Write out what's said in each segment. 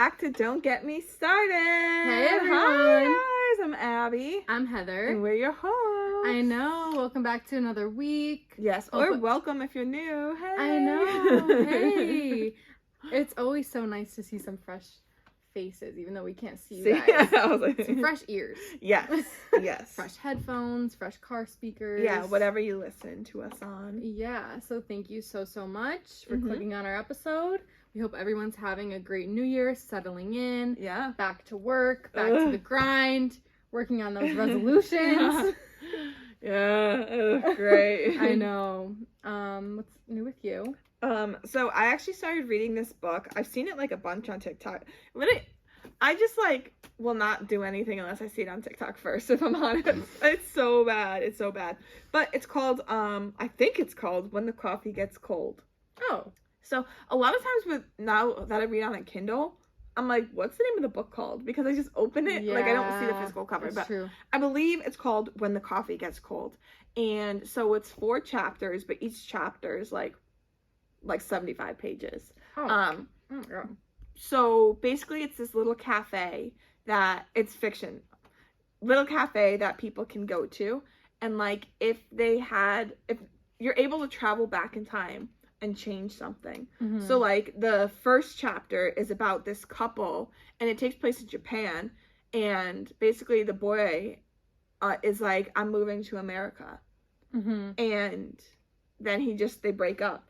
back to Don't Get Me Started. Hey everyone. Hi guys, I'm Abby. I'm Heather. And we're your hosts. I know. Welcome back to another week. Yes, or welcome if you're new. Hey. I know. Hey. It's always so nice to see some fresh faces, even though we can't see you guys. I was like, some fresh ears. Yes. Yes. Fresh headphones, fresh car speakers. Yeah, whatever you listen to us on. Yeah, so thank you so much for clicking on our episode. We hope everyone's having a great New Year, settling in. Yeah. Back to work, back to the grind, working on those resolutions. Yeah, great. I know. What's new with you? So I actually started reading this book. I've seen it like a bunch on TikTok. I just like will not do anything unless I see it on TikTok first, if I'm honest. It's so bad. It's so bad. But it's called, I think it's called When the Coffee Gets Cold. Oh. So a lot of times now that I read on a Kindle, I'm like, what's the name of the book called? Because I just open it, like I don't see the physical cover. But true. I believe it's called When the Coffee Gets Cold. And so it's 4 chapters, but each chapter is like 75 pages. Oh my God. So basically it's this little cafe that it's fiction. Little cafe that people can go to. And like if you're able to travel back in time and change something. Mm-hmm. So like the first chapter is about this couple and it takes place in Japan, and basically the boy is like, I'm moving to America. Mm-hmm. And then they break up.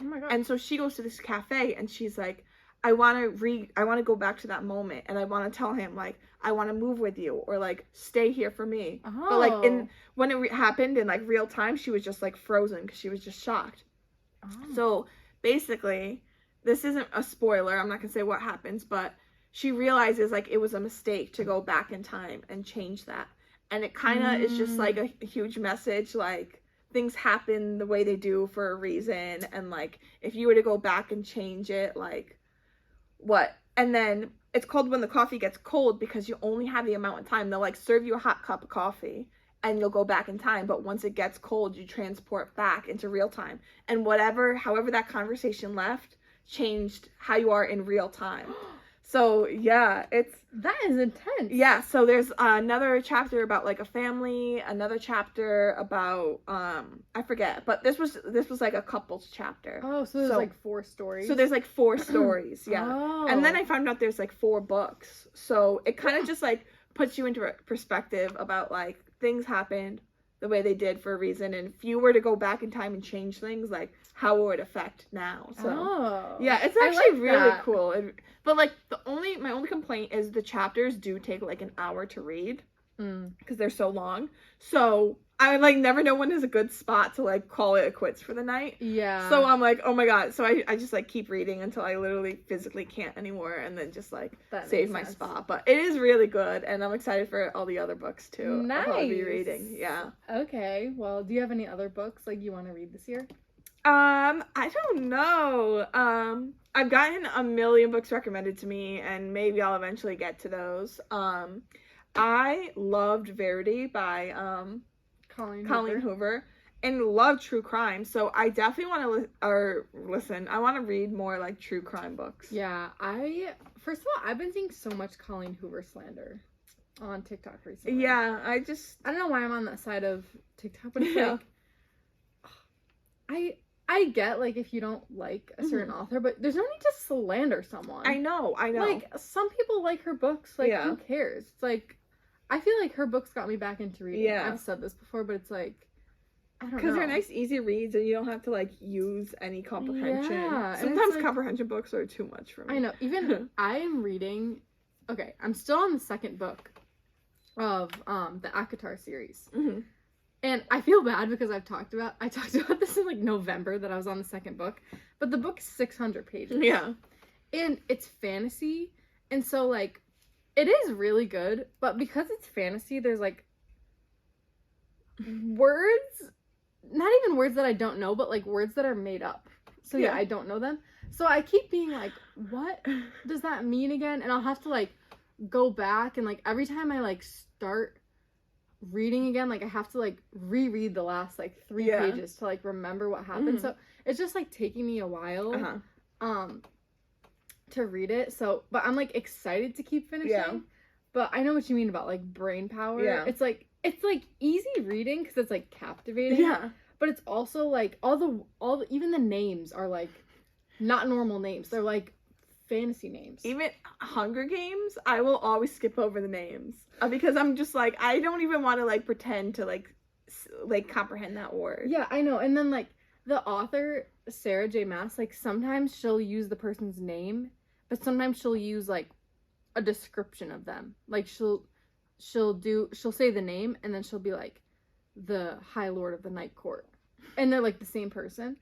Oh my God. And so she goes to this cafe and she's like, I want to go back to that moment, and I want to tell him like I want to move with you, or like stay here for me. Oh. But like when it happened in like real time, she was just like frozen because she was just shocked. Oh. So basically, this isn't a spoiler. I'm not gonna say what happens, but she realizes like it was a mistake to go back in time and change that, and it kind of is just like a huge message, like things happen the way they do for a reason, and like if you were to go back and change it, like what? And then it's called When the Coffee Gets Cold because you only have the amount of time. They'll like serve you a hot cup of coffee and you'll go back in time, but once it gets cold, you transport back into real time. And however that conversation left changed how you are in real time. So yeah, that is intense. Yeah, so there's another chapter about like a family, another chapter about I forget, but this was like a couple's chapter. Oh, so there's like 4 stories. So there's like 4 stories, yeah. Oh. And then I found out there's like 4 books. So it kind of just like puts you into perspective about like things happened the way they did for a reason, and if you were to go back in time and change things, like how it would affect now. So yeah, it's actually really cool. But like my only complaint is the chapters do take like an hour to read because they're so long. So I like never know when is a good spot to like call it quits for the night. Yeah. So I'm like, oh my God. So I just like keep reading until I literally physically can't anymore, and then just like save my spot. But it is really good, and I'm excited for all the other books too. Nice. I'll be reading. Yeah. Okay. Well, do you have any other books like you want to read this year? I don't know. I've gotten a million books recommended to me, and maybe I'll eventually get to those. I loved Verity by Colleen Hoover, and love true crime. So I definitely want to listen. I want to read more like true crime books. Yeah, first of all, I've been seeing so much Colleen Hoover slander on TikTok recently. Yeah, I don't know why I'm on that side of TikTok, but it's like I get like if you don't like a certain author, but there's no need to slander someone. I know. Like some people like her books, like who cares? It's like I feel like her books got me back into reading. Yeah. I've said this before, but it's like I don't know. Because they're nice, easy reads, and you don't have to like use any comprehension. Yeah, sometimes like, comprehension books are too much for me. I know. Even I am reading. Okay, I'm still on the second book of the ACOTAR series. Mm-hmm. And I feel bad because I talked about this in like November that I was on the second book, but the book's 600 pages. Yeah. And it's fantasy, and so like it is really good, but because it's fantasy, there's like words, not even words that I don't know, but like words that are made up. So yeah, I don't know them. So I keep being like, what does that mean again? And I'll have to like go back, and like every time I like start reading again, like I have to like reread the last like 3 pages to like remember what happened. So it's just like taking me a while. to read it. So, but I'm like excited to keep finishing. Yeah. But I know what you mean about like brain power. Yeah. It's like easy reading because it's like captivating. Yeah. But it's also like all the even the names are like not normal names. They're like fantasy names. Even Hunger Games, I will always skip over the names because I'm just like, I don't even want to like pretend to like comprehend that word. Yeah, I know. And then like the author Sarah J. Maas, like sometimes she'll use the person's name, but sometimes she'll use like a description of them. Like she'll say the name and then she'll be like the High Lord of the Night Court, and they're like the same person.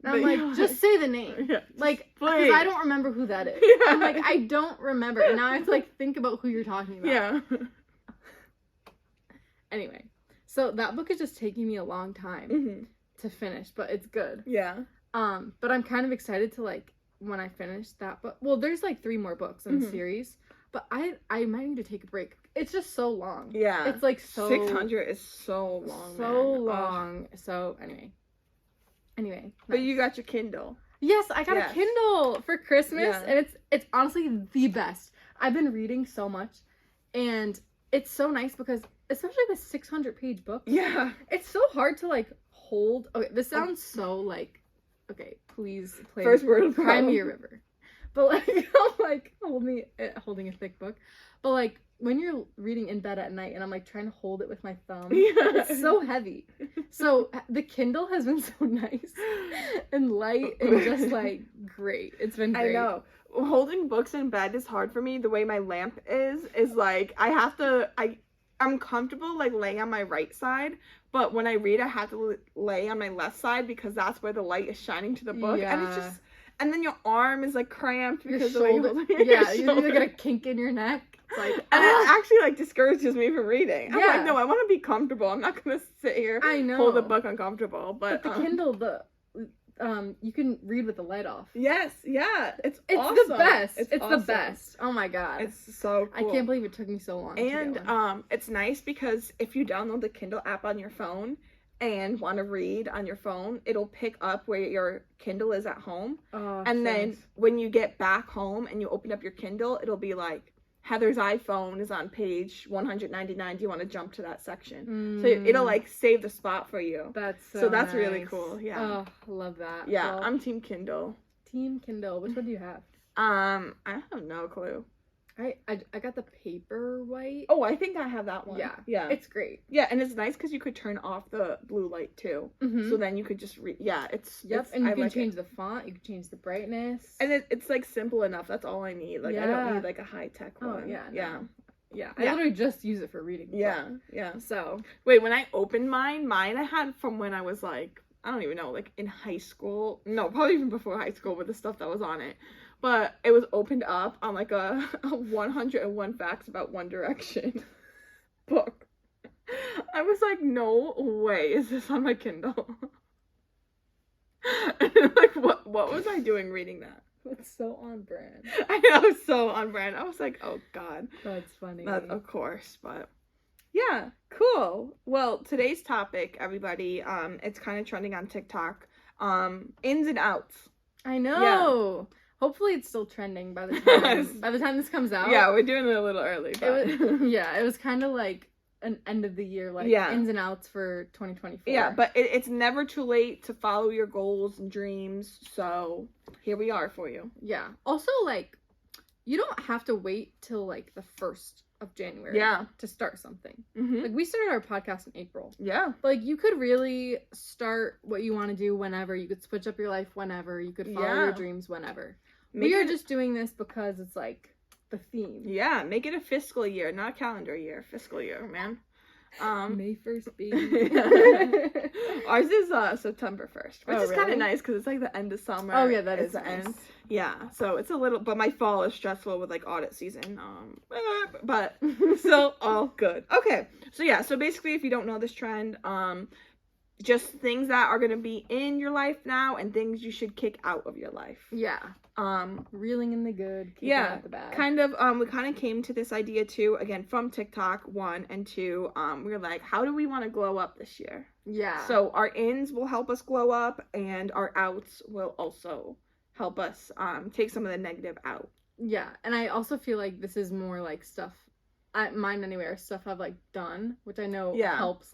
And I'm like, just say the name. Yeah, like, because I don't remember who that is. Yeah. I'm like, I don't remember. And now I have to like think about who you're talking about. Yeah. Anyway, so that book is just taking me a long time to finish, but it's good. Yeah. But I'm kind of excited to like when I finish that book. Well, there's like 3 more books in the series, but I might need to take a break. It's just so long. Yeah. It's like so 600 is so long. So long. So anyway. But you got your Kindle. Yes, I got a Kindle for Christmas, and it's honestly the best. I've been reading so much, and it's so nice because especially with 600-page books. Yeah. It's so hard to like hold. Okay, this sounds so like. Okay, please play First word Cry Me a River. But like, I'm like holding a thick book. But like when you're reading in bed at night and I'm like trying to hold it with my thumb, it's so heavy. So the Kindle has been so nice and light and just like great. It's been great. I know. Holding books in bed is hard for me. The way my lamp is like I'm comfortable like laying on my right side, but when I read I have to lay on my left side because that's where the light is shining to the book. And it's just, and then your arm is like cramped because your shoulder. You get a kink in your neck. It's like, and it actually like discourages me from reading. I'm like, no, I want to be comfortable. I'm not gonna sit here hold a book uncomfortable. But the Kindle, you can read with the light off. Yes, yeah, it's awesome. The best. It's awesome. the best. Oh my god, it's so cool. I can't believe it took me so long. And it's nice because if you download the Kindle app on your phone and want to read on your phone, it'll pick up where your Kindle is at home. And then when you get back home and you open up your Kindle, it'll be like, Heather's iPhone is on page 199. Do you want to jump to that section? So it'll like save the spot for you. That's so that's really cool. Yeah. Oh, love that. Yeah, well, I'm Team Kindle. Team Kindle. Which one do you have? I have no clue. I got the Paperwhite. Oh, I think I have that one. Yeah. It's great. Yeah, and it's nice because you could turn off the blue light too. So then you could just read. Yeah, and you can change the font. You can change the brightness. And it's like simple enough. That's all I need. Like I don't need like a high tech one. Oh yeah. Yeah. Yeah. I literally just use it for reading. Yeah. Yeah. So wait, when I opened mine I had from when I was like, I don't even know, like in high school. No, probably even before high school with the stuff that was on it. But it was opened up on like a 101 Facts About One Direction book. I was like, no way is this on my Kindle. Like, what was I doing reading that? It's so on brand. I know, so on brand. I was like, oh god. That's funny. Of course, but yeah, cool. Well, today's topic, everybody, it's kind of trending on TikTok. Ins and outs. I know. Yeah. Hopefully it's still trending by the time this comes out. Yeah, we're doing it a little early. But... it was kind of like an end of the year, like ins and outs for 2024. Yeah, but it's never too late to follow your goals and dreams. So here we are for you. Yeah. Also, like, you don't have to wait till like the 1st of January to start something. Like, we started our podcast in April. Yeah. But, like, you could really start what you want to do whenever. You could switch up your life whenever. You could follow your dreams whenever. We are just doing this because it's like the theme. Yeah, make it a fiscal year, not a calendar year. Fiscal year, man. May 1st be. Ours is September 1st, which is kind of nice because it's like the end of summer. Oh yeah, that is the nice. end. Yeah, so it's a little, but my fall is stressful with like audit season. But still all good. Okay, so yeah, so basically, if you don't know this trend, just things that are gonna be in your life now and things you should kick out of your life. Yeah. Reeling in the good, kicking out the bad. Kind of, we kind of came to this idea too, again, from TikTok, 1, and 2, we were like, how do we want to glow up this year? Yeah. So our ins will help us glow up, and our outs will also help us take some of the negative out. Yeah, and I also feel like this is more like stuff, mine anyway, are stuff I've like done, which I know helps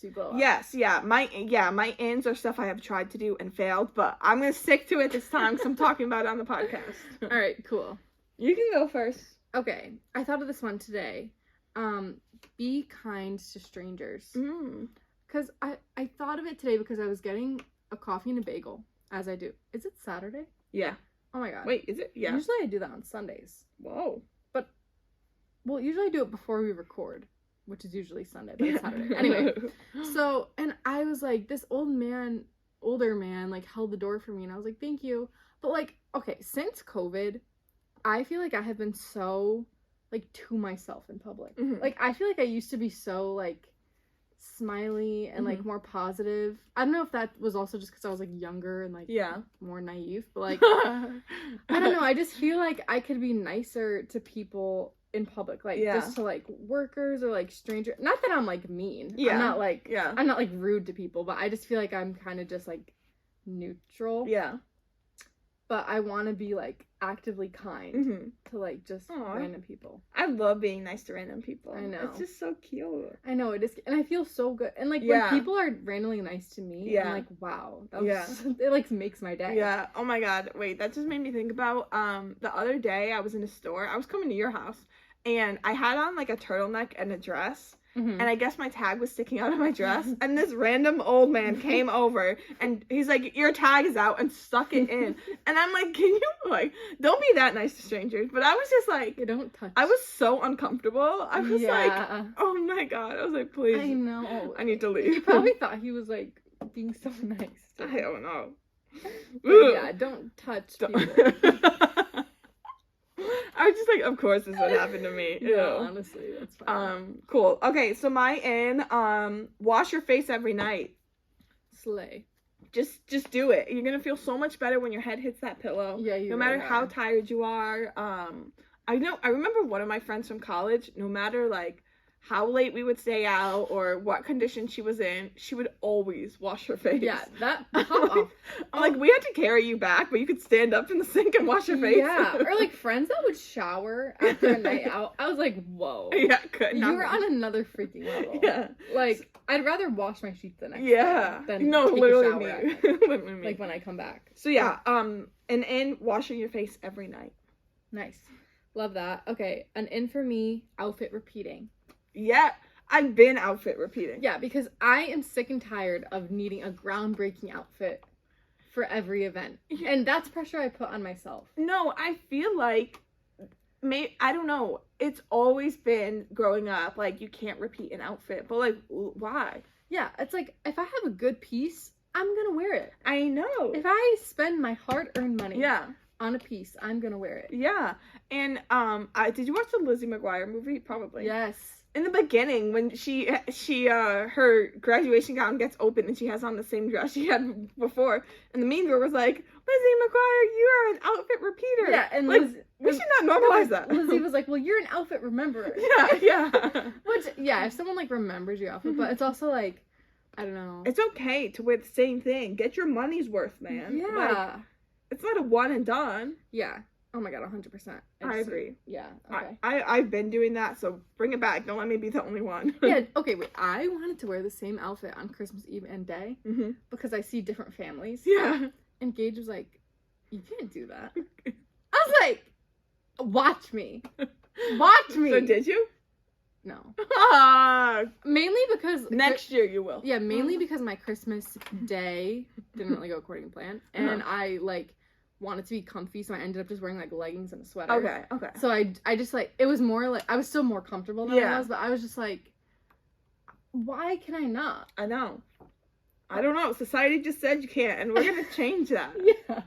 you glow up. Yes, my ins are stuff I have tried to do and failed, but I'm gonna stick to it this time because I'm talking about it on the podcast. All right, cool. You can go first. Okay, I thought of this one today. Be kind to strangers. Because I thought of it today because I was getting a coffee and a bagel, as I do. Is it Saturday? Yeah. Oh my god. Wait, is it? Yeah. Usually I do that on Sundays. Whoa. But, well, usually I do it before we record, which is usually Sunday, but it's Saturday. Anyway, so, and I was like, this older man, like, held the door for me, and I was like, thank you. But, like, okay, since COVID, I feel like I have been so, like, to myself in public. Like, I feel like I used to be so, like, smiley and like more positive. I don't know if that was also just because I was like younger and like more naive, but like I don't know, I just feel like I could be nicer to people in public, like just to like workers or like strangers. Not that I'm like mean. I'm not like rude to people, but I just feel like I'm kind of just like neutral. But I want to be like actively kind to like just random people. I love being nice to random people. I know. It's just so cute. I know, it is, and I feel so good. And like when people are randomly nice to me, I'm like, wow, that was it like makes my day. Yeah. Oh my god. Wait, that just made me think about the other day I was in a store. I was coming to your house and I had on like a turtleneck and a dress. And I guess my tag was sticking out of my dress. And this random old man came over and he's like, your tag is out, and stuck it in. And I'm like, can you, like, don't be that nice to strangers. But I was just like, don't touch. I was so uncomfortable. I was like, oh my god. I was like, please. I know. I need to leave. He probably thought he was like being so nice. I don't know. Yeah, don't touch people. I was just like, of course this would happen to me. No, honestly, that's fine. Cool. Okay, so my in, wash your face every night. Slay. Just do it. You're gonna feel so much better when your head hits that pillow. Yeah, you no matter how tired you are. I remember one of my friends from college, no matter like how late we would stay out or what condition she was in, she would always wash her face. Yeah, that I'm like, we had to carry you back, but you could stand up in the sink and wash your face. Yeah, or like friends that would shower after a night out. I was like, whoa. Yeah, you were on another freaking level. Yeah. Like, I'd rather wash my sheets the next day than take literally a shower me. Literally me. Like when I come back. So yeah, and washing your face every night. Nice. Love that. Okay, an in for me, outfit repeating. Yeah, I've been outfit repeating. Yeah, because I am sick and tired of needing a groundbreaking outfit for every event. Yeah. And that's pressure I put on myself. No, I feel like, I don't know, it's always been growing up, like, you can't repeat an outfit. But, like, why? Yeah, it's like, if I have a good piece, I'm gonna wear it. I know. If I spend my hard-earned money on a piece, I'm gonna wear it. Yeah. And, did you watch the Lizzie McGuire movie? Probably. Yes. In the beginning, when her graduation gown gets open and she has on the same dress she had before, and the mean girl was like, Lizzie McGuire, you are an outfit repeater. Yeah, and like, we should not normalize that. Lizzie was like, well, you're an outfit rememberer. Yeah. Which, yeah, if someone, like, remembers your outfit, but it's also, like, I don't know. It's okay to wear the same thing. Get your money's worth, man. Yeah. Like, it's not a one and done. Yeah. Oh my god, 100%. I agree. Yeah, okay. I've been doing that, so bring it back. Don't let me be the only one. Yeah, okay, wait. I wanted to wear the same outfit on Christmas Eve and day because I see different families. Yeah. And Gage was like, you can't do that. I was like, watch me. Watch me. So did you? No. Ah. Mainly because... Next year you will. Yeah, mainly because my Christmas day didn't really go according to plan. And I, like... wanted to be comfy, so I ended up just wearing like leggings and a sweater. Okay. So I just like, it was more like, I was still more comfortable than I was, but I was just like, why can I not? I know. I don't know. Society just said you can't, and we're gonna change that. Yeah.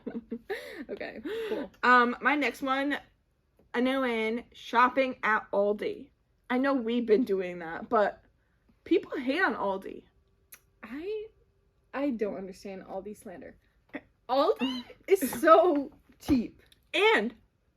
Okay, cool. My next one, I know in shopping at Aldi. I know we've been doing that, but people hate on Aldi. I don't understand Aldi slander. Aldi is so cheap. And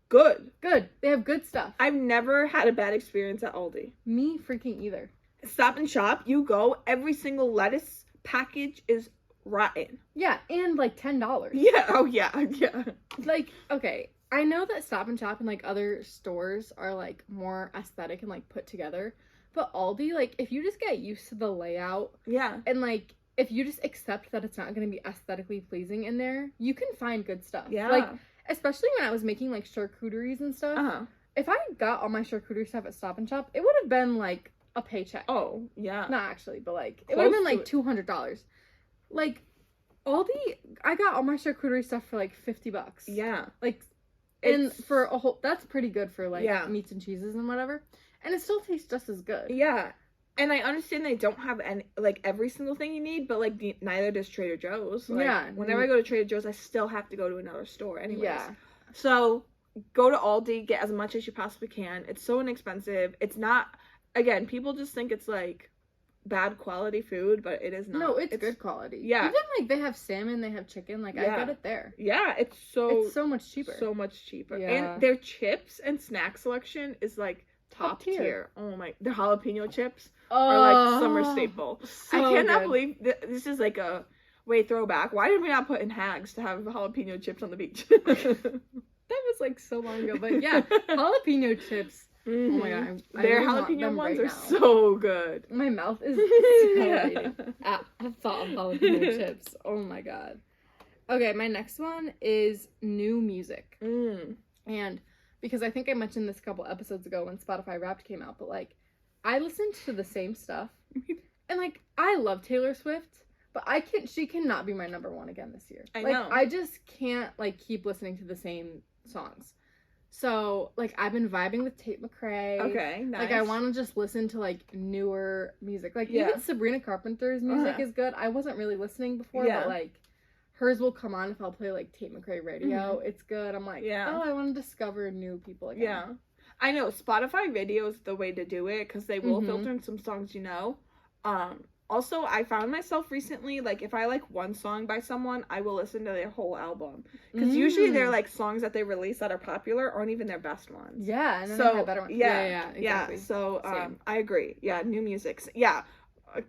good. Good. They have good stuff. I've never had a bad experience at Aldi. Me freaking either. Stop and Shop, you go, every single lettuce package is rotten. Yeah, and like $10. Yeah. Oh yeah. Yeah. Like, okay, I know that Stop and Shop and like other stores are like more aesthetic and like put together, but Aldi, like, if you just get used to the layout Yeah. and like if you just accept that it's not going to be aesthetically pleasing in there, you can find good stuff. Yeah. Like, especially when I was making like charcuteries and stuff. Uh-huh. If I got all my charcuterie stuff at Stop and Shop, it would have been like a paycheck. Oh, yeah. Not actually, but like it would have been like $200. Like Aldi, I got all my charcuterie stuff for like $50. Yeah. Like, and for a whole, that's pretty good for like meats and cheeses and whatever. And it still tastes just as good. Yeah. And I understand they don't have any, like, every single thing you need, but, like, neither does Trader Joe's. Like, yeah. Whenever I go to Trader Joe's, I still have to go to another store anyways. Yeah. So, go to Aldi, get as much as you possibly can. It's so inexpensive. It's not, again, people just think it's, like, bad quality food, but it is not. No, it's good quality. Yeah. Even, like, they have salmon, they have chicken. Like, I get it there. Yeah, it's so much cheaper. So much cheaper. Yeah. And their chips and snack selection is, like, top tier. Oh my, the jalapeno chips are like summer staple. So I cannot good. believe this is like a throwback. Why did we not put in Hags to have jalapeno chips on the beach? That was like so long ago, but yeah, jalapeno chips. Mm-hmm. Oh my god, their jalapeno ones are so good. My mouth is salivating at the thought of jalapeno chips. Oh my god. Okay, my next one is new music, and because I think I mentioned this a couple episodes ago when Spotify Wrapped came out, but like I listened to the same stuff, and like I love Taylor Swift, but she cannot be my number one again this year. I like, know. I just can't like keep listening to the same songs. So like I've been vibing with Tate McRae. Okay, nice. Like I want to just listen to like newer music. Like even Sabrina Carpenter's music is good. I wasn't really listening before, but like hers will come on if I'll play like Tate McRae radio. It's good. I'm like, oh, I want to discover new people again. Yeah. I know Spotify video is the way to do it because they will filter in some songs you know. Also, I found myself recently, like, if I like one song by someone, I will listen to their whole album. Because usually they're, like, songs that they release that are popular aren't even their best ones. Yeah, and then they have better ones. Yeah, exactly. Yeah, so, I agree. Yeah, new music. Yeah.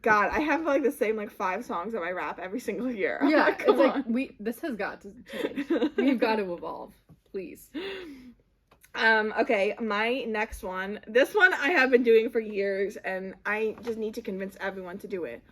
God, I have, like, the same, like, 5 songs that I rap every single year. I'm yeah, like, come it's on. like, this has got to change. We've got to evolve. Please. Okay, my next one. This one I have been doing for years, and I just need to convince everyone to do it.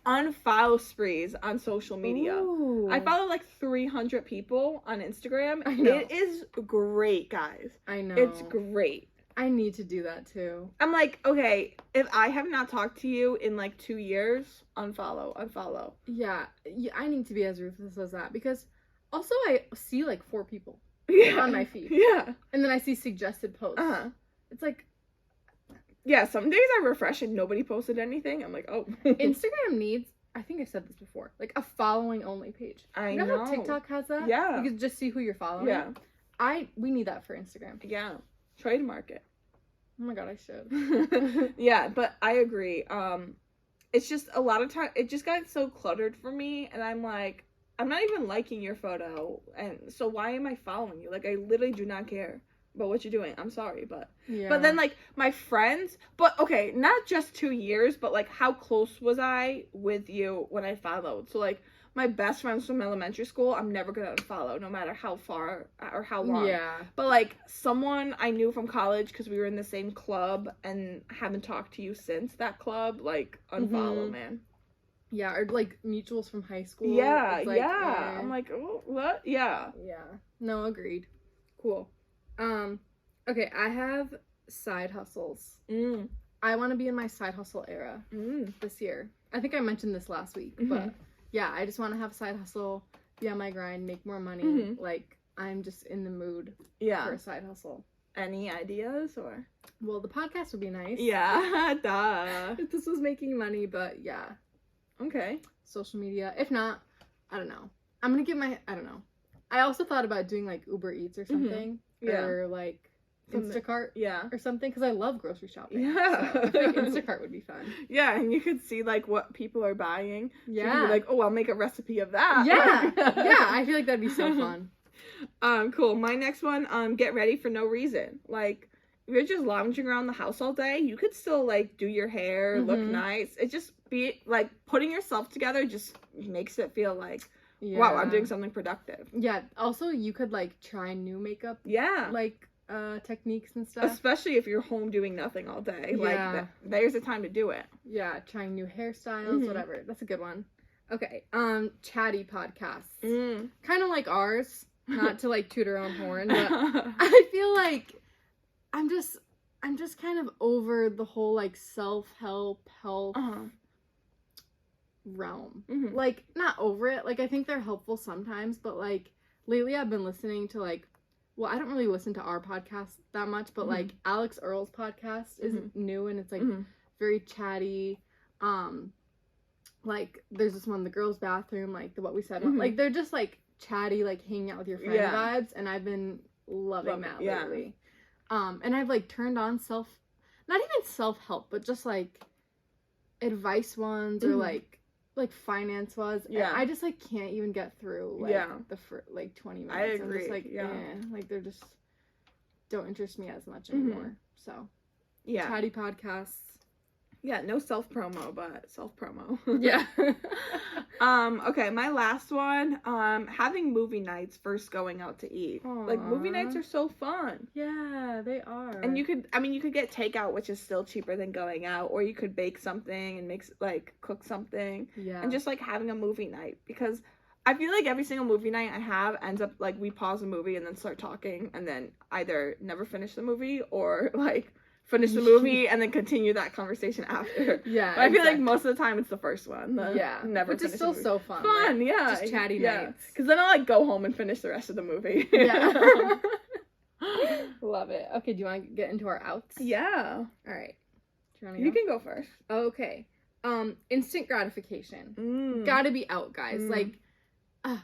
Unfollow sprees on social media. Ooh. I follow like 300 people on Instagram. I know. It is great, guys. I know. It's great. I need to do that too. I'm like, okay, if I have not talked to you in like 2 years, unfollow. Yeah, I need to be as ruthless as that because also I see like 4 people. On my feed. Yeah. And then I see suggested posts. It's like... Yeah, some days I refresh and nobody posted anything. I'm like, oh. Instagram needs, I think I've said this before, like a following only page. I know. How TikTok has that? Yeah. You can just see who you're following. Yeah. We need that for Instagram. Yeah. Trademark it. Oh my god, I should. Yeah, but I agree. It's just a lot of time, it just got so cluttered for me, and I'm like, I'm not even liking your photo, and so why am I following you? Like, I literally do not care about what you're doing. I'm sorry, but yeah. But then like my friends, but okay, not just 2 years, but like how close was I with you when I followed? So like my best friends from elementary school, I'm never gonna unfollow, no matter how far or how long. Yeah. But like someone I knew from college because we were in the same club and haven't talked to you since that club, like unfollow, man. Yeah, or like mutuals from high school. Yeah, like, yeah. I'm like, oh, what? Yeah. Yeah. No, agreed. Cool. Okay, I have side hustles. I want to be in my side hustle era this year. I think I mentioned this last week, but yeah, I just want to have a side hustle, be on my grind, make more money. Like, I'm just in the mood for a side hustle. Any ideas or? Well, the podcast would be nice. Yeah, duh. If this was making money, but yeah. Okay. Social media. If not, I don't know. I'm gonna get I don't know. I also thought about doing like Uber Eats or something. Or like Instacart. Or something, because I love grocery shopping. Yeah. So I think Instacart would be fun. Yeah, and you could see like what people are buying. Yeah. So you could be like, oh, I'll make a recipe of that. Yeah. Yeah, I feel like that'd be so fun. Cool. My next one, get ready for no reason. Like, if you're just lounging around the house all day, you could still like do your hair, look nice. It just be like putting yourself together just makes it feel like, wow, I'm doing something productive. Yeah. Also, you could like try new makeup. Yeah. Like techniques and stuff. Especially if you're home doing nothing all day. Yeah. Like there's a time to do it. Yeah, trying new hairstyles, whatever. That's a good one. Okay. Chatty podcasts. Kind of like ours. Not to like toot our own horn, but I feel like I'm just kind of over the whole like self-help health realm. Like, not over it. Like, I think they're helpful sometimes, but like lately I've been listening to like, well, I don't really listen to our podcast that much, but like Alex Earl's podcast is new and it's like very chatty. Like there's this one, The Girls Bathroom, like the What We Said one. Like they're just like chatty, like hanging out with your friend vibes, and I've been loving that lately. And I've like turned on not even self-help, but just like advice ones or like finance ones. Yeah. And I just like can't even get through like the first like 20 minutes. I agree. I'm just like, like they're just don't interest me as much anymore. So chatty podcasts. Yeah, no self-promo, but self-promo. Yeah. Okay, my last one, having movie nights first going out to eat. Aww. Like, movie nights are so fun. Yeah, they are. And you could get takeout, which is still cheaper than going out, or you could bake something and cook something. Yeah. And just, like, having a movie night, because I feel like every single movie night I have ends up, like, we pause a movie and then start talking, and then either never finish the movie, or, like, finish the movie and then continue that conversation after. Yeah, but I feel like most of the time it's the first one. Never. Which is still so fun. Fun, like, yeah. Just chatty nights. Because then I'll like go home and finish the rest of the movie. Yeah. Love it. Okay, do you want to get into our outs? Yeah. All right. You can go first. Okay. Instant gratification. Gotta be out, guys. Like, I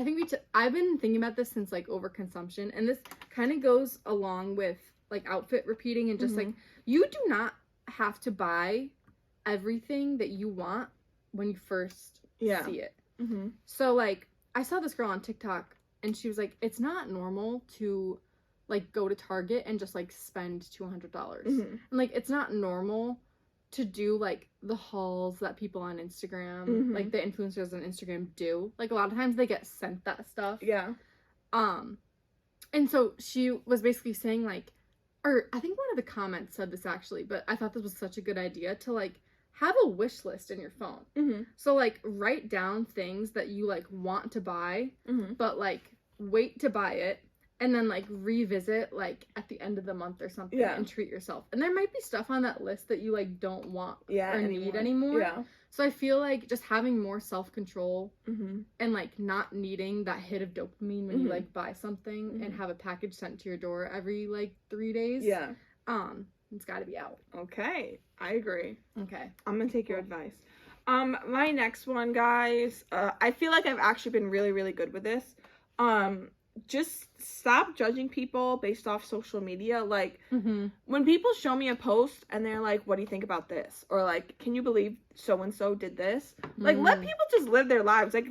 think I've been thinking about this since like overconsumption, and this kind of goes along with like outfit repeating and just like you do not have to buy everything that you want when you first see it. So like I saw this girl on TikTok and she was like, it's not normal to like go to Target and just like spend $200 and like it's not normal to do like the hauls that people on Instagram like the influencers on Instagram do. Like a lot of times they get sent that stuff. And so she was basically saying like, or I think one of the comments said this actually, but I thought this was such a good idea to like have a wish list in your phone. So like write down things that you like want to buy, but like wait to buy it and then like revisit like at the end of the month or something and treat yourself. And there might be stuff on that list that you like don't want or need anymore. So I feel like just having more self-control and like not needing that hit of dopamine when you like buy something and have a package sent to your door every like 3 days. It's got to be out. Okay, I agree. Okay, I'm gonna take your advice. My next one, guys. I feel like I've actually been really, really good with this. Just stop judging people based off social media. Like, when people show me a post and they're like, what do you think about this? Or like, can you believe so-and-so did this? Like, let people just live their lives. Like,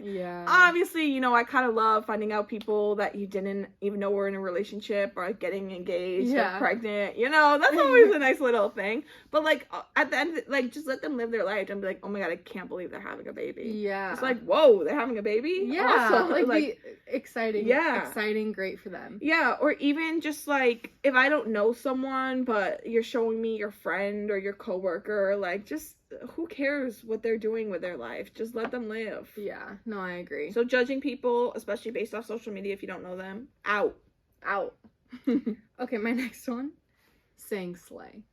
obviously, you know, I kind of love finding out people that you didn't even know were in a relationship or like getting engaged or pregnant. You know, that's always a nice little thing. But like, at the end, like, just let them live their life and be like, oh my God, I can't believe they're having a baby. Yeah. It's like, whoa, they're having a baby? Yeah. Awesome. Like exciting. Yeah. Exciting, great for them. Yeah, or even just like if I don't know someone but you're showing me your friend or your coworker, like just who cares what they're doing with their life? Just let them live. Yeah, no, I agree. So judging people, especially based off social media if you don't know them, out. Okay, my next one, saying slay.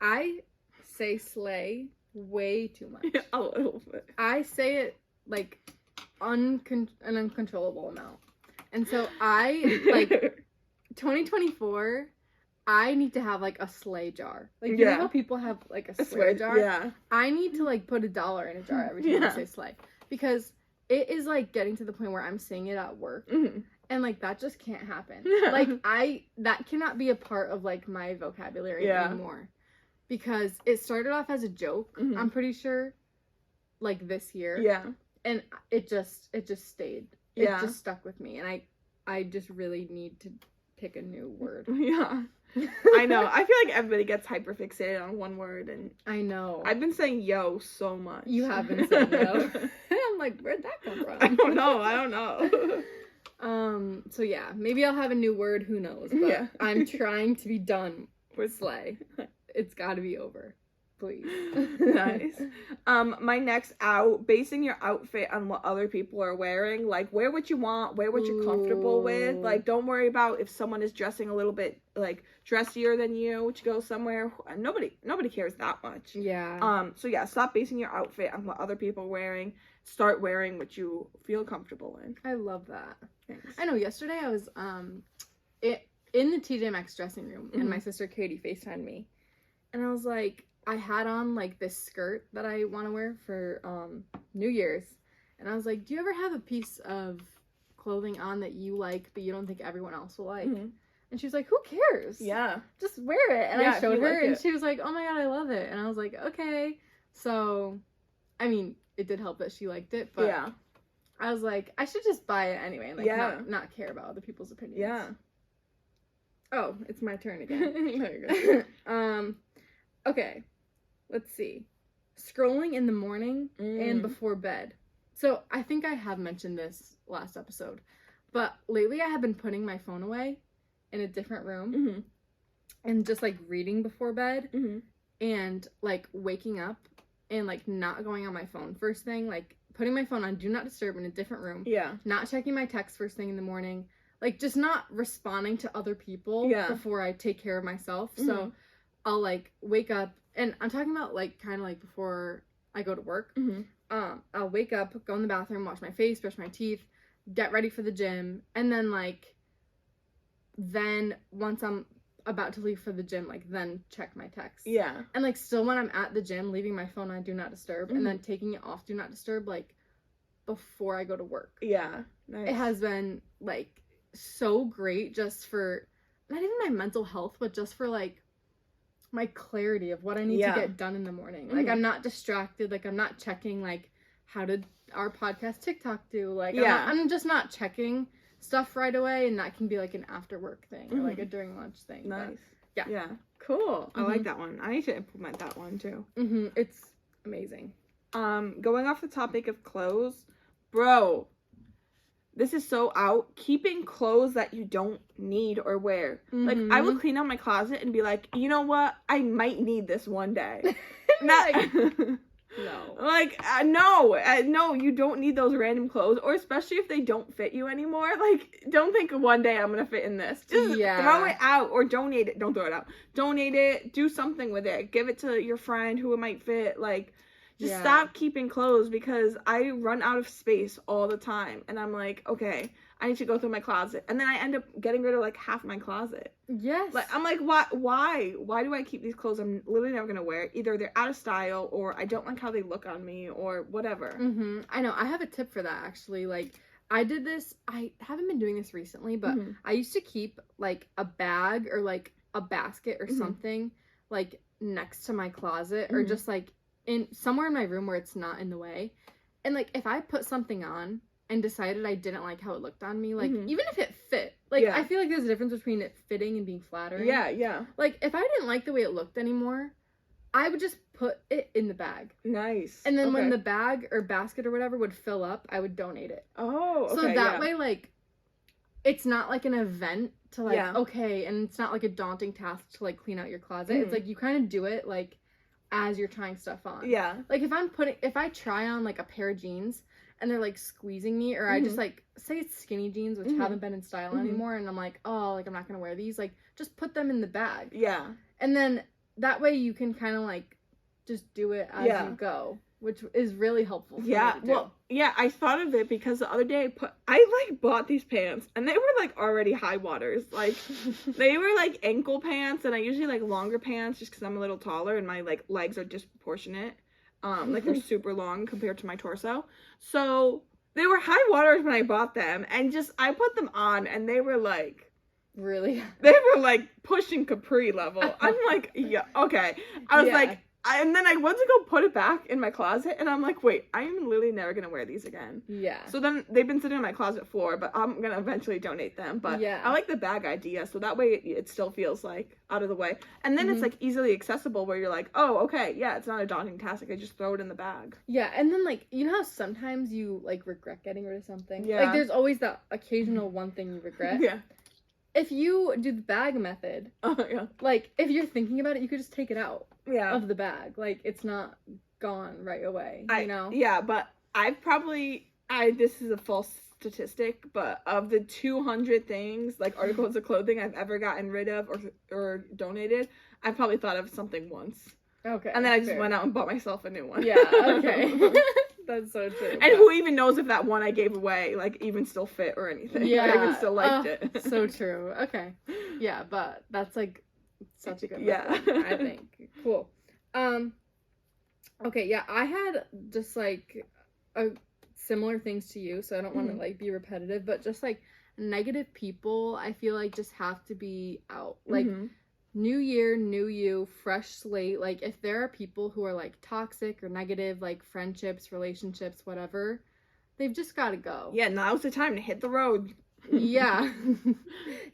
I say slay way too much. A little bit. I say it like an uncontrollable amount. And so I, like, 2024, I need to have, like, a slay jar. Like, you know how people have, like, a swear jar? Yeah. I need to, like, put $1 in a jar every time I say slay. Because it is, like, getting to the point where I'm saying it at work. And, like, that just can't happen. Like, that cannot be a part of, like, my vocabulary anymore. Because it started off as a joke, I'm pretty sure, like, this year. Yeah. And it just stayed. It just stuck with me. And I just really need to pick a new word. Yeah. I know. I feel like everybody gets hyper fixated on one word, and I know. I've been saying yo so much. You have been saying yo. I'm like, where'd that come from? I don't know. So yeah, maybe I'll have a new word, who knows, but Yeah. I'm trying to be done with slay. It's gotta be over. Please. Nice. My next out, basing your outfit on what other people are wearing. Like, wear what you want, wear what you're comfortable with. Ooh. Like, don't worry about if someone is dressing a little bit, like, dressier than you to go somewhere. Nobody cares that much. Yeah. So yeah, stop basing your outfit on what other people are wearing. Start wearing what you feel comfortable in. I love that. Thanks. I know, yesterday I was in the TJ Maxx dressing room, and my sister Katie FaceTimed me, and I was like, I had on like this skirt that I want to wear for New Year's, and I was like, do you ever have a piece of clothing on that you like but you don't think everyone else will like? And she was like, who cares? Yeah. Just wear it. And Yeah, I if showed you her, like and it. she was like, oh my god, I love it. And I was like, okay. So I mean, it did help that she liked it, but Yeah. I was like, I should just buy it anyway, like Yeah. not care about other people's opinions. Yeah. Oh, it's my turn again. No, you're good. Okay. Let's see. Scrolling in the morning and before bed. So I think I have mentioned this last episode, but lately I have been putting my phone away in a different room and just like reading before bed and like waking up and like not going on my phone first thing, like putting my phone on do not disturb in a different room. Yeah. Not checking my text first thing in the morning. Like just not responding to other people before I take care of myself. So I'll like wake up, and I'm talking about like kind of like before I go to work. I'll wake up, go in the bathroom, wash my face, brush my teeth, get ready for the gym, and then like once I'm about to leave for the gym, like then check my text. Yeah. And like still when I'm at the gym, leaving my phone on do not disturb and then taking it off do not disturb like before I go to work. Yeah. Nice. It has been like so great just for not even my mental health, but just for like my clarity of what I need to get done in the morning. Like I'm not distracted, like I'm not checking like how did our podcast TikTok do, like I'm just not checking stuff right away, and that can be like an after work thing or like a during lunch thing. Nice. But, Yeah. Cool. I like that one. I need to implement that one too. It's amazing. Going off the topic of clothes, bro, this is so out. Keeping clothes that you don't need or wear. Like, I would clean out my closet and be like, you know what? I might need this one day. Not... No. Like, no, you don't need those random clothes, or especially if they don't fit you anymore. Like, don't think one day I'm gonna fit in this. Just throw it out or donate it. Don't throw it out. Donate it. Do something with it. Give it to your friend who it might fit. Like, just stop keeping clothes, because I run out of space all the time. And I'm like, okay, I need to go through my closet. And then I end up getting rid of like half my closet. Yes. Like, I'm like, why do I keep these clothes I'm literally never gonna wear? Either they're out of style, or I don't like how they look on me, or whatever. I know. I have a tip for that, actually. Like, I did this, I haven't been doing this recently, but I used to keep like a bag or like a basket or something like next to my closet or just like in somewhere in my room where it's not in the way. And like if I put something on and decided I didn't like how it looked on me, like even if it fit, like I feel like there's a difference between it fitting and being flattering. Yeah. Like if I didn't like the way it looked anymore, I would just put it in the bag. Nice. And then when the bag or basket or whatever would fill up, I would donate it. Oh, okay. So that way, like, it's not like an event to like, okay, and it's not like a daunting task to like clean out your closet. It's like you kind of do it like as you're trying stuff on. Yeah. Like if I try on like a pair of jeans and they're like squeezing me, or I just like say it's skinny jeans which haven't been in style anymore, and I'm like, oh, like I'm not gonna wear these, like just put them in the bag. Yeah. And then that way you can kind of like just do it as you go, which is really helpful for me to do. Well, I thought of it because the other day I like bought these pants, and they were like already high waters. Like they were like ankle pants, and I usually like longer pants just because I'm a little taller and my like legs are disproportionate. Like they're super long compared to my torso. So they were high waters when I bought them, and just I put them on and they were like really, they were like pushing capri level. I'm like, yeah, okay. I was like, and then I went to go put it back in my closet, and I'm like, wait, I'm literally never gonna wear these again. Yeah. So then they've been sitting on my closet floor, but I'm gonna eventually donate them. But Yeah. I like the bag idea, so that way it still feels like out of the way. And then it's like easily accessible, where you're like, oh, okay, yeah, it's not a daunting task. I just throw it in the bag. Yeah, and then like you know how sometimes you like regret getting rid of something. Yeah. Like there's always that occasional one thing you regret. Yeah. If you do the bag method, Yeah. like if you're thinking about it, you could just take it out Yeah. of the bag. Like it's not gone right away. You know? Yeah, but this is a false statistic, but of the 200 things, like articles of clothing I've ever gotten rid of or donated, I've probably thought of something once. Okay. And then I just went out and bought myself a new one. Yeah, okay. That's so true. And who even knows if that one I gave away, like, even still fit or anything. Yeah. I even still liked it. So true. Okay. Yeah, but that's, like, such a good Yeah. method, I think. Cool. Okay, yeah, I had just, like, similar things to you, so I don't want to, like, be repetitive, but just, like, negative people, I feel like, just have to be out. Like, new year, new you, fresh slate. Like, if there are people who are, like, toxic or negative, like, friendships, relationships, whatever, they've just got to go. Yeah, now's the time to hit the road. Yeah.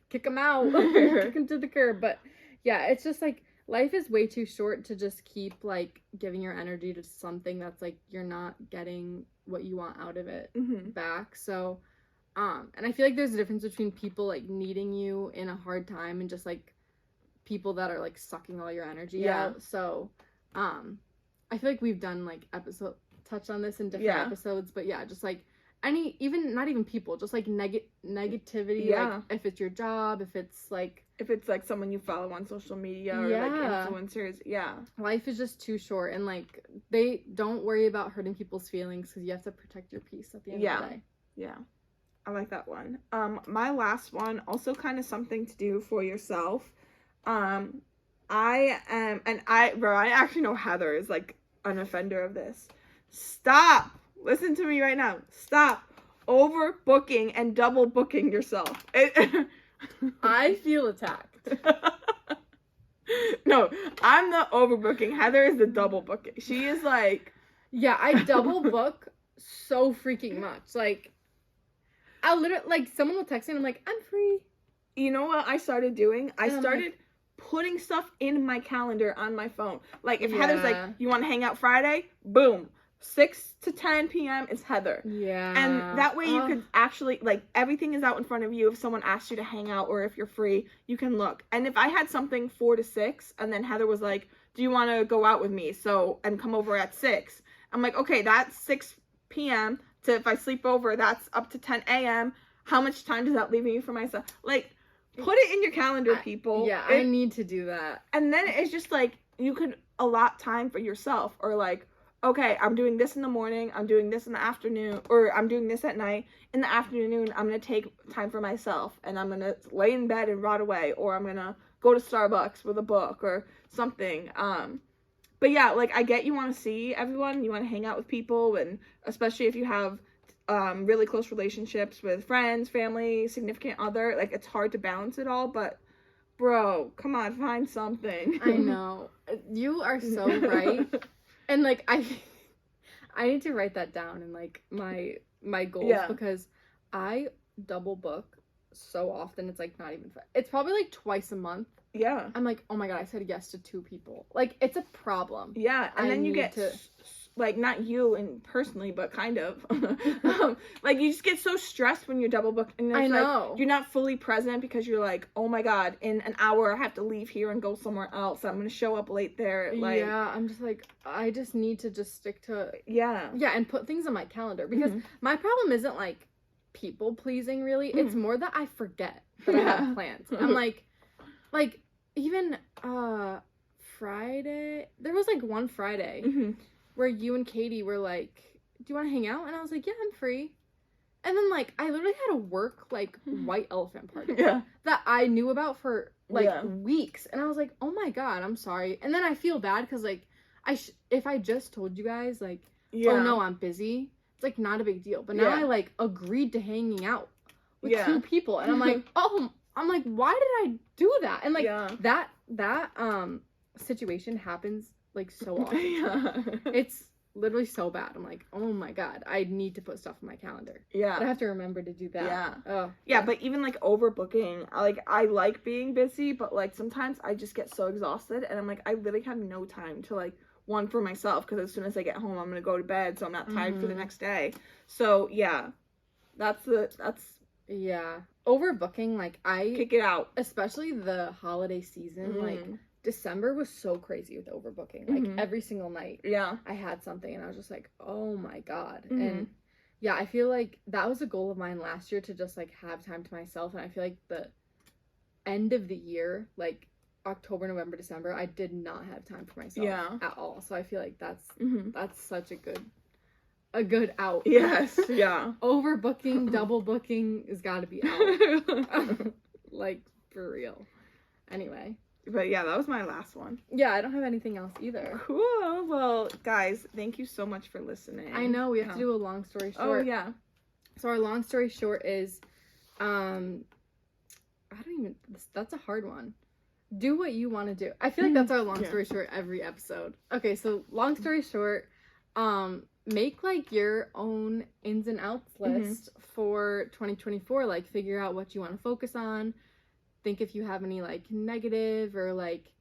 Kick them out. Kick them to the curb. But, yeah, it's just, like, life is way too short to just keep, like, giving your energy to something that's, like, you're not getting what you want out of it back. So, and I feel like there's a difference between people, like, needing you in a hard time and just, like, people that are like sucking all your energy out. So I feel like we've done like touched on this in different episodes, but yeah, just like not even people, just like negativity, like if it's your job, if it's like someone you follow on social media or like influencers. Life is just too short, and like they don't worry about hurting people's feelings because you have to protect your peace at the end of the day. Yeah, I like that one. My last one, also kind of something to do for yourself. I actually know Heather is like an offender of this. Stop! Listen to me right now. Stop overbooking and double booking yourself. I feel attacked. No, I'm the overbooking. Heather is the double booking. She is like... Yeah, I double book so freaking much. Like, I literally, like, someone will text me and I'm like, I'm free. You know what I started doing? I started putting stuff in my calendar on my phone. Like, if Heather's like, you want to hang out Friday? Boom. 6 to 10 p.m. is Heather. Yeah. And that way you could actually, like, everything is out in front of you. If someone asks you to hang out or if you're free, you can look. And if I had something 4 to 6 and then Heather was like, do you want to go out with me? And come over at 6. I'm like, okay, that's 6 p.m. to if I sleep over, that's up to 10 a.m. How much time does that leave me for myself? Like, put it in your calendar, people. Yeah, I need to do that. And then it's just like, you could allot time for yourself, or like, okay, I'm doing this in the morning, I'm doing this in the afternoon, or I'm doing this at night. In the afternoon, I'm going to take time for myself, and I'm going to lay in bed and rot away, or I'm going to go to Starbucks with a book or something. But yeah, like, I get you want to see everyone, you want to hang out with people, and especially if you have really close relationships with friends, family, significant other, like, it's hard to balance it all, but bro, come on, find something. I know. You are so right. And like I need to write that down in like my goals, because I double book so often. It's like not even it's probably like twice a month. Yeah. I'm like, oh my god, I said yes to 2 people. Like, it's a problem. Yeah, and then you get like, not you and personally, but kind of like, you just get so stressed when you're double booked, and it's like you're not fully present because you're like, oh my god, in an hour I have to leave here and go somewhere else. I'm gonna show up late there. Like, yeah, I'm just like, I just need to just stick to yeah, and put things on my calendar, because my problem isn't like people pleasing really. It's more that I forget that I have plans. I'm like even Friday, there was like one Friday where you and Katie were like, do you want to hang out? And I was like, yeah, I'm free. And then like I literally had a work like white elephant party that I knew about for like weeks, and I was like, oh my god, I'm sorry. And then I feel bad because like if I just told you guys like, oh no, I'm busy, it's like not a big deal. But now I like agreed to hanging out with 2 people, and I'm like, I'm like, why did I do that? And like that situation happens like so often. Yeah. It's literally so bad. I'm like, oh my god, I need to put stuff in my calendar. Yeah. But I have to remember to do that. Yeah. Oh. Yeah, but even like overbooking, I like being busy, but like sometimes I just get so exhausted and I'm like, I literally have no time to like one for myself, because as soon as I get home I'm gonna go to bed, so I'm not tired for the next day. So yeah, that's yeah, overbooking, like I kick it out. Especially the holiday season, like December was so crazy with overbooking. Like every single night, yeah, I had something and I was just like, oh my god. And yeah, I feel like that was a goal of mine last year, to just like have time to myself. And I feel like the end of the year, like October, November, December, I did not have time for myself at all. So I feel like that's such a good out. Yes. Yeah. Overbooking, double booking has got to be out. Like, for real. Anyway. But yeah, that was my last one. Yeah, I don't have anything else either. Cool. Well, guys, thank you so much for listening. I know, we have to do a long story short. Oh, yeah. So our long story short is, that's a hard one. Do what you want to do. I feel like that's our long story short every episode. Okay, so long story short, make like your own ins and outs list for 2024. Like, figure out what you want to focus on. Think if you have any like negative or like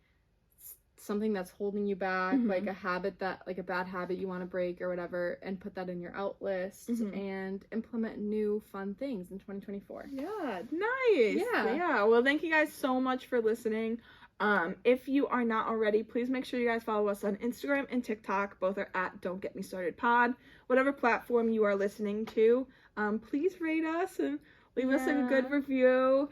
something that's holding you back, like a habit that, like a bad habit you want to break or whatever, and put that in your out list and implement new fun things in 2024. Yeah, nice. Yeah. Well, thank you guys so much for listening. If you are not already, please make sure you guys follow us on Instagram and TikTok. Both are at Don't Get Me Started Pod. Whatever platform you are listening to, please rate us and leave us a good review.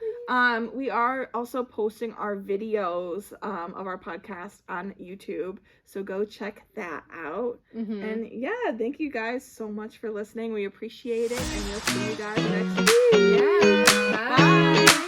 We are also posting our videos of our podcast on YouTube, so go check that out. And yeah, thank you guys so much for listening. We appreciate it, and we'll see you guys next week. Yeah. Bye.